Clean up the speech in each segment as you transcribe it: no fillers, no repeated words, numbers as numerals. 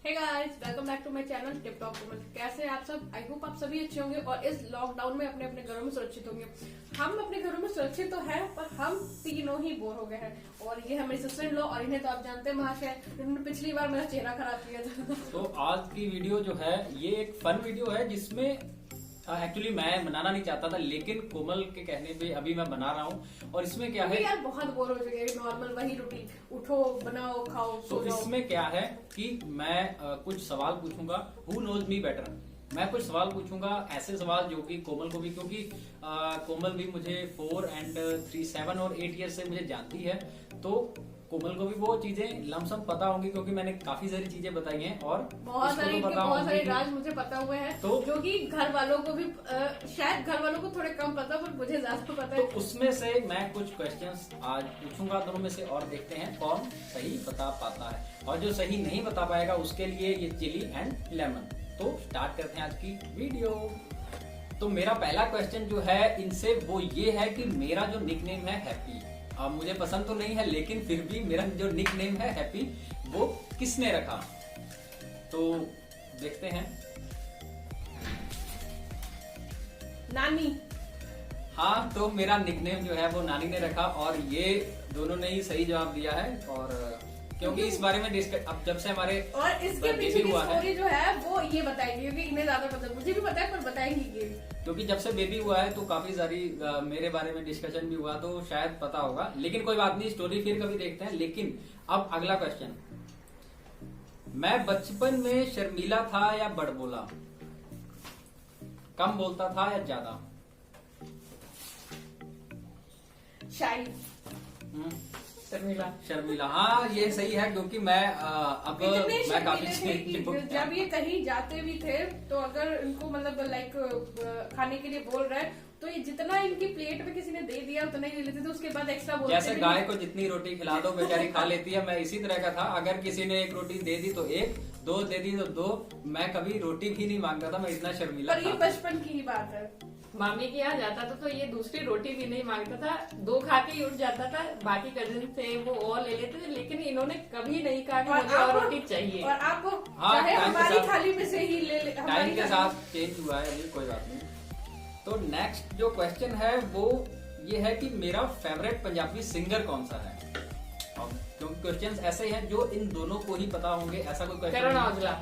Hey guys, welcome back to my channel tip top Komal. कैसे हैं आप सब? आई होप आप सभी अच्छे होंगे और इस लॉकडाउन में अपने अपने घरों में सुरक्षित होंगे। हम अपने घरों में सुरक्षित तो हैं, पर हम तीनों ही बोर हो गए हैं। और ये हमारी सिस्टर इन लॉ, और इन्हें तो आप जानते हैं महाशय, जिन्होंने पिछली बार मेरा चेहरा खराब किया था। तो आज की वीडियो जो है ये एक फन वीडियो है जिसमें एक्चुअली मैं बनाना नहीं चाहता था, लेकिन कोमल के कहने पे अभी मैं बना रहा हूँ। और इसमें क्या है यार, बहुत बोर हो चुके हैं। नॉर्मल वही रूटीन, उठो, बनाओ, खाओ, तो इसमें क्या है कि मैं कुछ सवाल पूछूंगा। Who knows me better. मैं कुछ सवाल पूछूंगा, ऐसे सवाल जो कि कोमल को भी, क्योंकि कोमल भी मुझे 4 and 3, 7 और 8 ईयर से मुझे जानती है, तो कोमल को भी वो चीजें लमसम पता होंगी, क्योंकि मैंने काफी सारी चीजें बताई हैं और बहुत सारे राज मुझे पता हुए हैं, तो जो कि घर वालों को भी शायद घर वालों को थोड़े कम पता, पर मुझे ज्यादा पता है। तो उसमें से मैं कुछ क्वेश्चंस आज पूछूंगा दोनों में से, और देखते हैं कौन सही बता पाता है। और जो सही नहीं बता पाएगा उसके लिए ये चिली एंड लेमन। तो स्टार्ट करते हैं आज की वीडियो। तो मेरा पहला क्वेश्चन जो है इनसे वो ये है कि मेरा जो निकनेम है हैप्पी, अब मुझे पसंद तो नहीं है, लेकिन फिर भी मेरा जो निकनेम है हैप्पी, वो किसने रखा? तो देखते हैं। नानी। हाँ, तो मेरा निकनेम जो है वो नानी ने रखा, और ये दोनों ने ही सही जवाब दिया है। और क्योंकि इस बारे में डिस्कस अब जब से हमारे और इसके पीछे की स्टोरी जो है वो ये बताएंगे, क्योंकि इन्हें ज्यादा पता, मुझे भी पता है पर बताएंगी ये। क्योंकि जब से बेबी हुआ है तो काफी सारी मेरे बारे में डिस्कशन भी हुआ, तो शायद पता होगा, लेकिन कोई बात नहीं, स्टोरी फिर कभी देखते हैं। लेकिन अब अगला क्वेश्चन, मैं बचपन में शर्मीला था या बड़बोला? कम बोलता था या ज्यादा? शायद शर्मिला। हाँ, ये सही है, क्योंकि मैं अब मैं काफी जब ये कहीं जाते भी थे तो अगर इनको मतलब लाइक खाने के लिए बोल रहे हैं तो ये जितना इनकी प्लेट में किसी ने दे दिया उतना ही ले लेते थे, उसके बाद एक्स्ट्रा बोलते जैसे गाय को जितनी रोटी खिला दो बेचारी खा लेती है, मैं इसी तरह का था। अगर किसी ने एक रोटी दे दी तो एक, 2 दे दी तो 2। मैं कभी रोटी भी नहीं मांगता था, मैं इतना शर्मिला था। ये बचपन की ही बात है। मामी के यहाँ जाता था तो ये दूसरी रोटी भी नहीं मांगता था, 2 खा के ही उठ जाता था। बाकी कजिन थे वो और ले लेते थे, लेकिन इन्होंने कभी नहीं कहा कि मुझे और रोटी चाहिए। और आपको चाहे हमारी थाली में से ही ले टाइम के साथ चेंज हुआ है, अभी कोई बात नहीं। तो नेक्स्ट जो क्वेश्चन है वो ये है कि मेरा फेवरेट पंजाबी सिंगर कौन सा है? क्योंकि क्वेश्चंस ऐसे हैं जो इन दोनों को ही पता होंगे, ऐसा कोई क्वेश्चन करण औजला।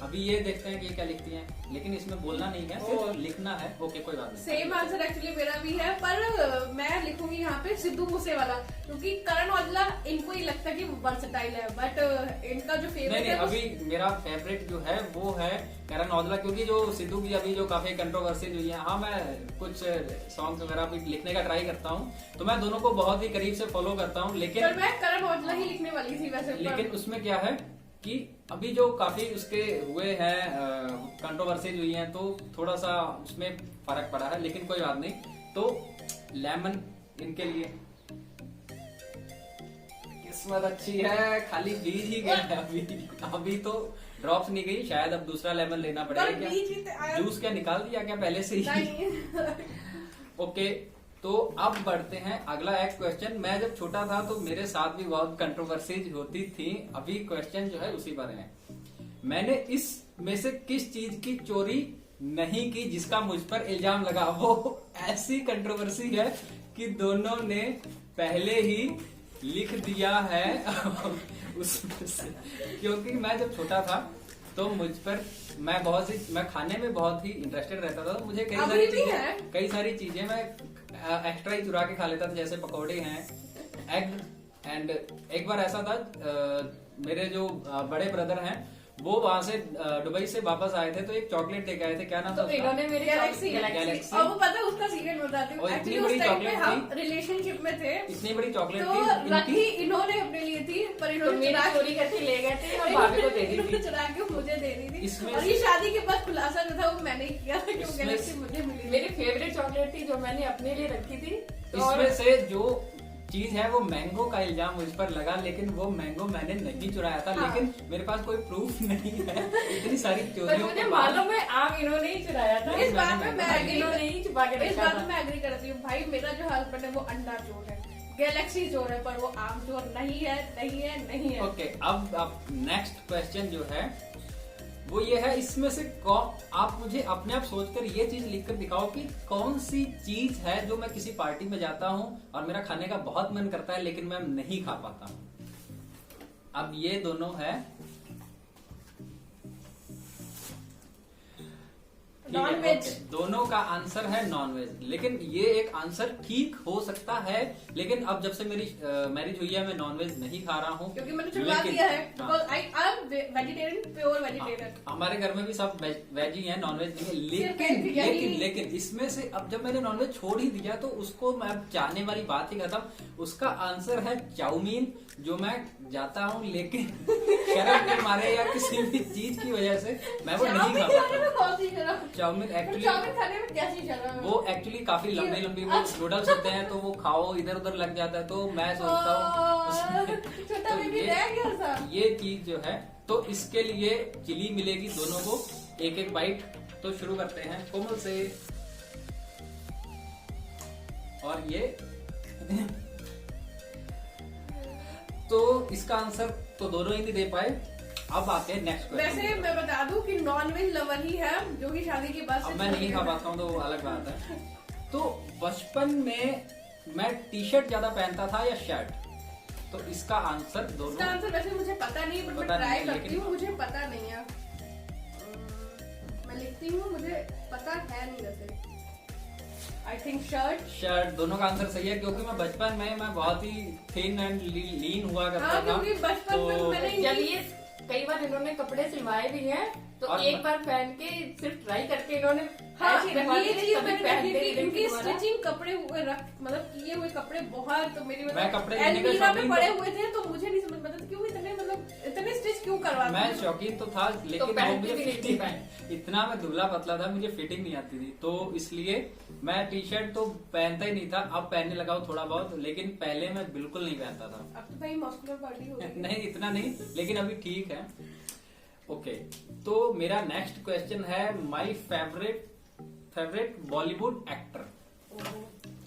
अभी ये देखते हैं कि ये क्या लिखती हैं, लेकिन इसमें बोलना नहीं है, सिर्फ लिखना है। ओके, कोई बात नहीं। सेम आंसर एक्चुअली मेरा भी है, पर मैं लिखूंगी यहाँ पे सिद्धू मूसेवाला, क्योंकि करण औजला इनको ही लगता है कि वर्सटाइल है, बट इनका जो फेवरेट नहीं, अभी मेरा फेवरेट जो है वो है करण औजला, क्योंकि जो सिद्धू की अभी जो काफी कंट्रोवर्सी हुई है, हाँ मैं कुछ सॉन्ग्स वगैरह भी लिखने का ट्राई करता हूँ, तो मैं दोनों को बहुत ही करीब से फॉलो करता हूँ। लेकिन मैं करण औजला ही लिखने वाली थी वैसे, लेकिन उसमें क्या है कि अभी जो काफी उसके हुए हैं कंट्रोवर्सीज हुई हैं, तो थोड़ा सा उसमें फर्क पड़ा है, लेकिन कोई बात नहीं। तो लेमन इनके लिए। किस्मत अच्छी है, खाली बीज ही गया है अभी तो ड्रॉप्स नहीं गई, शायद अब दूसरा लेमन लेना पड़ेगा। क्या जूस क्या निकाल दिया क्या पहले से ही? ओके, तो अब बढ़ते हैं अगला एक क्वेश्चन। मैं जब छोटा था तो मेरे साथ भी बहुत कंट्रोवर्सीज होती थी, अभी क्वेश्चन जो है उसी पर है। मैंने इस में से किस चीज की चोरी नहीं की जिसका मुझ पर इल्जाम लगा? वो ऐसी कंट्रोवर्सी है कि दोनों ने पहले ही लिख दिया है उसमें से, क्योंकि मैं जब छोटा था तो मुझ पर मैं खाने में बहुत ही इंटरेस्टेड रहता था, तो मुझे कई सारी चीजें मैं एक्स्ट्रा ही चुरा के खा लेता था, जैसे पकौड़े हैं, एग। एंड एक बार ऐसा था, मेरे जो बड़े ब्रदर हैं वो वहां से दुबई से वापस आए थे, तो एक चॉकलेट लेके आए थे। क्या नाम था? तो इन्होंने मेरी गैलेक्सी। और वो पता है उसका सीक्रेट बताती हूँ, इतनी बड़ी चॉकलेट हम रिलेशनशिप में थे, इतनी बड़ी चॉकलेट तो रखी इन्होंने अपने लिए थी, पर इन्होंने चोरी करके ले गए थे और भाभी को दे दी थी, चुरा के मुझे दे दी थी। और ये शादी के बाद खुलासा जो था वो मैंने किया था, क्योंकि गैलेक्सी मुझे मिली। मेरी फेवरेट चॉकलेट थी जो मैंने अपने लिए रखी थी। इसमें से जो चीज है वो मैंगो का इल्जाम मुझ पर लगा, लेकिन वो मैंगो मैंने नहीं चुराया था। हाँ। लेकिन मेरे पास कोई प्रूफ नहीं है इतनी सारी चोरियों मुझे मालूम है आम इन्होंने ही चुराया था। इस बात में मैं इन्होंने ही छुपा के इस बात में मैं एग्री करती हूँ भाई, मेरा जो हस्बैंड है वो अंडा चोर है, गैलेक्सी चोर है, पर वो आम चोर नहीं है, नहीं है, नहीं है। ओके, अब नेक्स्ट क्वेश्चन जो है वो ये है, इसमें से आप मुझे अपने आप सोचकर ये चीज लिखकर दिखाओ कि कौन सी चीज है जो मैं किसी पार्टी में जाता हूँ और मेरा खाने का बहुत मन करता है लेकिन मैं नहीं खा पाता हूँ। अब ये दोनों है नॉन वेज। दोनों का आंसर है नॉन वेज, लेकिन ये एक आंसर ठीक हो सकता है, लेकिन अब जब से मेरी मैरिज हुई है मैं नॉन वेज नहीं खा रहा हूँ क्योंकि मैंने छुड़वा दिया है, वेजिटेरियन, प्योर वेजिटेरियन। हमारे घर में भी सब वेज ही है, नॉन वेज नहीं है। लेकिन इसमें से अब जब मैंने नॉन वेज छोड़ ही दिया तो उसको मैं चाहने वाली बात ही खत्म। उसका आंसर है चाउमीन, जो मैं जाता हूँ लेकिन शर्म के मारे या किसी भी चीज की वजह से मैं वो नहीं खा पाता। चाउमीन एक्चुअली खाने में कैसी शर्म है? वो एक्चुअली काफी लंबी लंबी वो नूडल्स होते हैं, तो वो खाओ इधर उधर लग जाता है, तो मैं सोचता हूँ ये चीज जो है, तो इसके लिए चिली मिलेगी दोनों को एक एक बाइट। तो शुरू करते हैं कोमल से, और ये तो इसका आंसर तो दोनों ही नहीं दे पाए। अब आते हैं नेक्स्ट क्वेश्चन। वैसे मैं बता दूं कि नॉन वेज लवर ही है, जो कि शादी के बाद अब मैं नहीं खा पाता हूँ तो वो अलग बात है। तो बचपन में मैं टी शर्ट ज्यादा पहनता था या शर्ट, तो इसका आंसर दोनों। इसका आंसर वैसे मुझे पता नहीं, बट मैं ट्राई करती हूँ, मुझे पता नहीं है। मैं लिखती हूँ, मुझे पता है नहीं वैसे। I think shirt. दोनों का आंसर सही है, क्योंकि मैं बचपन में मैं बहुत ही थिन एंड लीन हुआ करता था। क्योंकि बचपन में मैंने जब ये कई बार इन्होंने कपड़े सिलवाए भी हैं, तो एक बार पहन के सिर्फ ट्राई करके इन्होंने स्टिचिंग कपड़े हुए मतलब किए हुए कपड़े बहुत, तो मेरी मैं कपड़े एलमीरा में पड़े हुए थे, तो मुझे नहीं समझ पता क्यों इतने स्टिच क्यों करवाते। मैं शौकीन तो था, लेकिन तो मुझे इतना मैं दुबला पतला था, मुझे फिटिंग नहीं आती थी, तो इसलिए मैं टी शर्ट तो पहनता ही नहीं था। अब पहनने लगा हूँ थोड़ा बहुत, लेकिन पहले मैं बिल्कुल नहीं पहनता था। अब तो भाई मस्कुलर बॉडी हो गई। नहीं इतना नहीं, लेकिन अभी ठीक है। ओके, तो मेरा नेक्स्ट क्वेश्चन है माय फेवरेट बॉलीवुड एक्टर।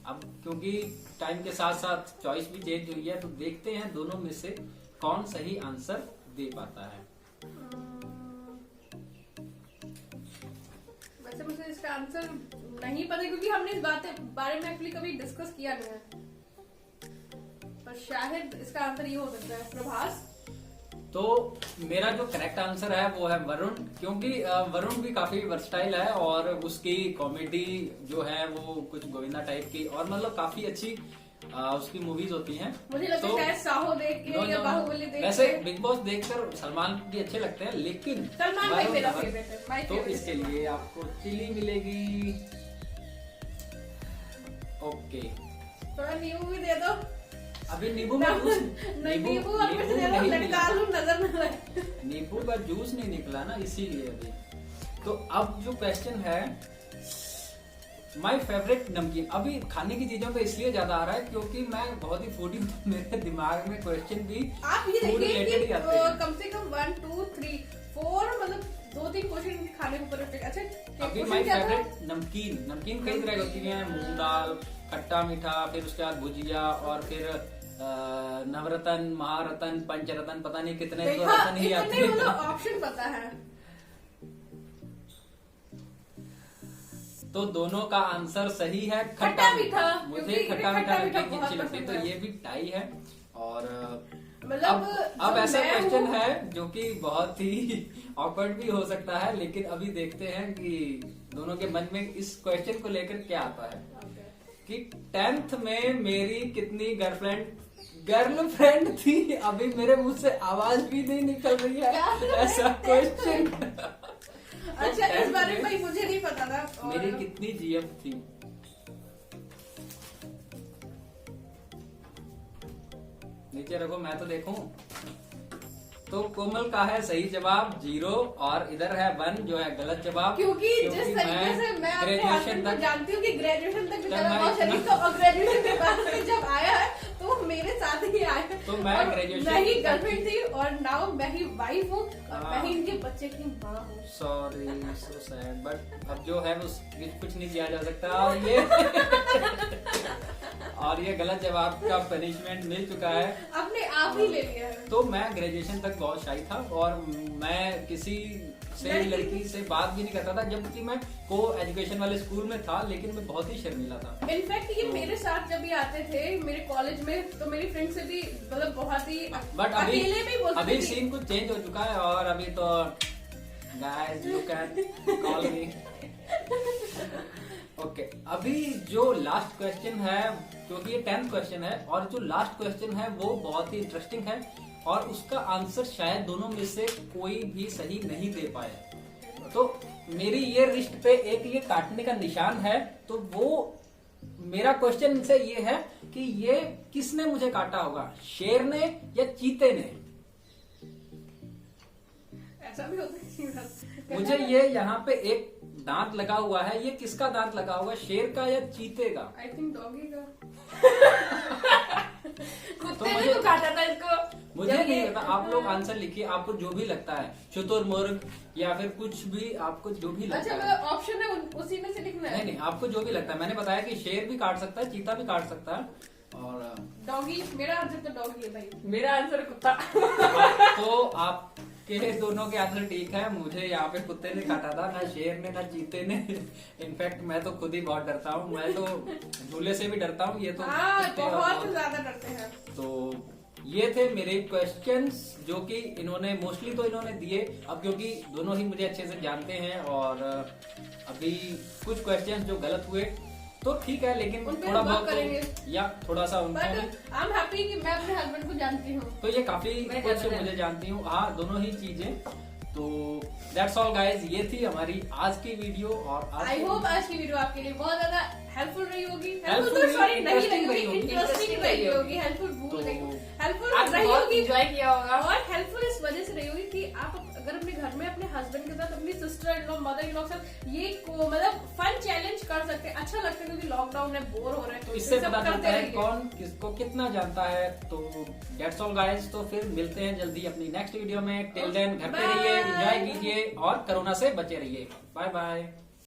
अब क्योंकि टाइम के साथ साथ चॉइस भी चेंज हुई है, तो देखते हैं दोनों में से कौन सही आंसर दे पाता है। वैसे मुझे इसका आंसर नहीं पता, क्योंकि हमने इस बारे में एक्चुअली कभी डिस्कस किया नहीं है, पर शायद इसका आंसर ये हो सकता है प्रभास। तो मेरा जो करेक्ट आंसर है वो है वरुण, क्योंकि वरुण भी काफी वर्सटाइल है और उसकी कॉमेडी जो है वो कुछ गोविंदा टाइप की, और मतलब काफी अच्छी उसकी मूवीज होती हैं। मुझे लगता है शायद साहो देख के या बाहुबली देख के। वैसे बिग बॉस देखकर सलमान भी अच्छे लगते हैं, लेकिन सलमान भाई मेरा फेवरेट है। तो इसके लिए आपको चिली मिलेगी। ओके, थोड़ा नींबू भी दे दो। अभी नींबू में नींबू नजर न लगे। नींबू का जूस नहीं निकला ना, इसीलिए अभी। तो अब जो क्वेश्चन है माय फेवरेट नमकीन, अभी खाने की चीजों पे इसलिए ज्यादा आ रहा है क्योंकि मैं बहुत ही फूडी हूँ, मेरे दिमाग में क्वेश्चन भी आप ये देखिए कि कम से कम 1 2 3 4 मतलब 2-3 क्वेश्चन खाने के ऊपर। अच्छा, अभी माय फेवरेट नमकीन कई तरह की होती है, मूंग दाल, खट्टा मीठा, फिर उसके बाद भुजिया, और फिर नवरत्न, महारत्न, पंचरत्न, पता नहीं कितने तो रत्न ही आते हैं। ऑप्शन पता है। तो दोनों का आंसर सही है, खट्टा मीठा। मुझे खट्टा मीठा नमकीन अच्छी लगती है, तो ये भी टाई है। और मतलब अब ऐसा क्वेश्चन है जो कि बहुत ही ऑकवर्ड भी हो सकता है, लेकिन अभी देखते हैं कि दोनों के मन में इस क्वेश्चन को लेकर क्या आता है। कि 10th में मेरी कितनी गर्लफ्रेंड थी? अभी मेरे मुंह से आवाज भी नहीं निकल रही है ऐसा क्वेश्चन। अच्छा, इस बारे में भाई मुझे नहीं पता था। मेरी कितनी जीएफ थी? नीचे रखो, मैं तो देखूं। तो कोमल का है सही जवाब 0, और इधर है 1 जो है गलत जवाब। क्योंकि जिस तरीके से मैं ग्रेजुएशन तक जानती हूँ कि ग्रेजुएशन तक और ग्रेजुएशन के बाद जब आया है तो मेरे साथ ही आए। तो मैं और graduation मैं ही तक गर्लफ्रेंड थी और नाउ मैं ही वाइफ हूँ और मैं ही हाँ। इनके बच्चे की माँ हूँ। सॉरी, सो सैड, बट अब जो है वो कुछ नहीं किया जा सकता। और ये गलत जवाब का पनिशमेंट मिल चुका है। अपने आप ही ले लिया है। तो मैं ग्रेजुएशन तक बहुत शाई था और मैं किसी से लड़की से बात भी नहीं करता था, जबकि मैं को एजुकेशन वाले स्कूल में था, लेकिन मैं बहुत ही शर्मीला था। इनफैक्ट ये मेरे साथ जब भी आते थे मेरे कॉलेज में, तो मेरी फ्रेंड से भी मतलब बहुत ही बट अभी अकेले में बोलते अभी थे। सीन कुछ चेंज हो चुका है और अभी तो guys you can call me. Okay, अभी जो लास्ट क्वेश्चन है, क्योंकि ये 10th क्वेश्चन है और जो लास्ट क्वेश्चन है वो बहुत ही इंटरेस्टिंग है और उसका आंसर शायद दोनों में से कोई भी सही नहीं दे पाए। तो मेरी ये रिस्ट पे एक ये काटने का निशान है, तो वो मेरा क्वेश्चन इनसे ये है कि ये किसने मुझे काटा होगा, शेर ने या चीते ने? ऐसा भी होता है। मुझे ये यहाँ पे एक दांत लगा हुआ है, ये किसका दांत लगा हुआ, शेर का या चीते का? आई थिंक डॉगी का। कुत्ते ने तो काटा था इसको। मुझे नहीं पता, आप लोग आंसर लिखिए, आपको जो भी लगता है, शुतुरमुर्ग या फिर कुछ भी, आपको जो भी लगता अच्छा, है। ऑप्शन है उसी में से लिखना है। नहीं नहीं, आपको जो भी लगता है। मैंने बताया कि शेर भी काट सकता है, चीता भी काट सकता है और डॉगी। मेरा आंसर तो डॉगी है भाई। मेरा आंसर कुत्ता। तो आपके दोनों के आंसर ठीक है। मुझे यहाँ पे कुत्ते ने काटा था, ना शेर ने ना चीते ने। इनफैक्ट मैं तो खुद ही बहुत डरता हूँ, मैं तो झूले से भी डरता हूँ, ये तो हाँ, कुत्ते और बहुत बहुत। ज्यादा डरते हैं। तो ये थे मेरे क्वेश्चंस जो कि इन्होंने मोस्टली तो इन्होंने दिए। अब क्योंकि दोनों ही मुझे अच्छे से जानते हैं और अभी कुछ क्वेश्चंस जो गलत हुए तो ठीक है, लेकिन उन पे थोड़ा हम वर्क बहुत करेंगे। या थोड़ा सा उनको भी। बट आई एम हैप्पी कि मैं अपने हस्बैंड को जानती हूँ। तो ये काफी मैं कुछ जानता मुझे जानती हूँ, हाँ, दोनों ही चीजें। तो दैट्स ऑल गाइज, ये थी हमारी आज की वीडियो। और आई होप आज की वीडियो आपके लिए बहुत ज्यादा हेल्पफुल रही होगी। Helpful हेल्पफुल तो सॉरी नहीं interesting रही रही होगी, होगी। इंटरेस्टिंग रही होगी। हेल्पफुल भूल तो गई। हेल्पफुल आपने रही बहुत होगी एंजॉय किया होगा। और हेल्पफुल इस वजह से रही होगी कि आप अगर अपने घर में अपने हस्बैंड के साथ, अपनी sister in law, mother in law के साथ ये मतलब फन चैलेंज कर सकते हैं। अच्छा लगता है क्योंकि लॉकडाउन में बोर हो रहे हैं, तो इससे सब पता करते चलता है रहिए। कौन किसको कितना जानता है। तो दैट्स ऑल गाइज, तो फिर मिलते हैं जल्दी अपनी नेक्स्ट वीडियो में। टिल देन घर पे रहिए, Bye. एंजॉय कीजिए और कोरोना से बचे रहिए। Bye bye.